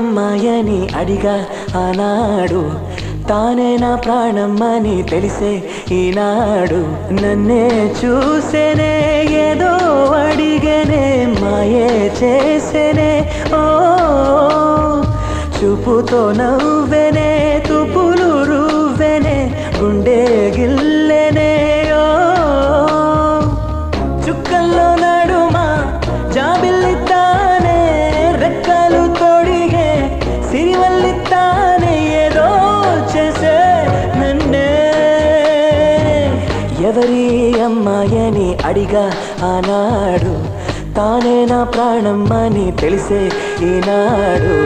అమ్మాయని అడిగా ఆనాడు తానే నా ప్రాణమ్మని తెలిసే ఈనాడు నన్నే చూసేనే ఏదో అడిగనే మాయే చేసేనే ఓ చూపుతో నవ్వెనే తుపులు రువ్వెనే గుండె గిల్లెనే ఓ చుక్కల్లో నడుమా జాబిల్లితానే రెక్కలు తొడిగే సిరివల్లితానే ఏదో చేసే నన్నే ఎవరి అమ్మాయని అడిగా ఆనాడు తానే నా ప్రాణమ్మని తెలిసే ఈనాడు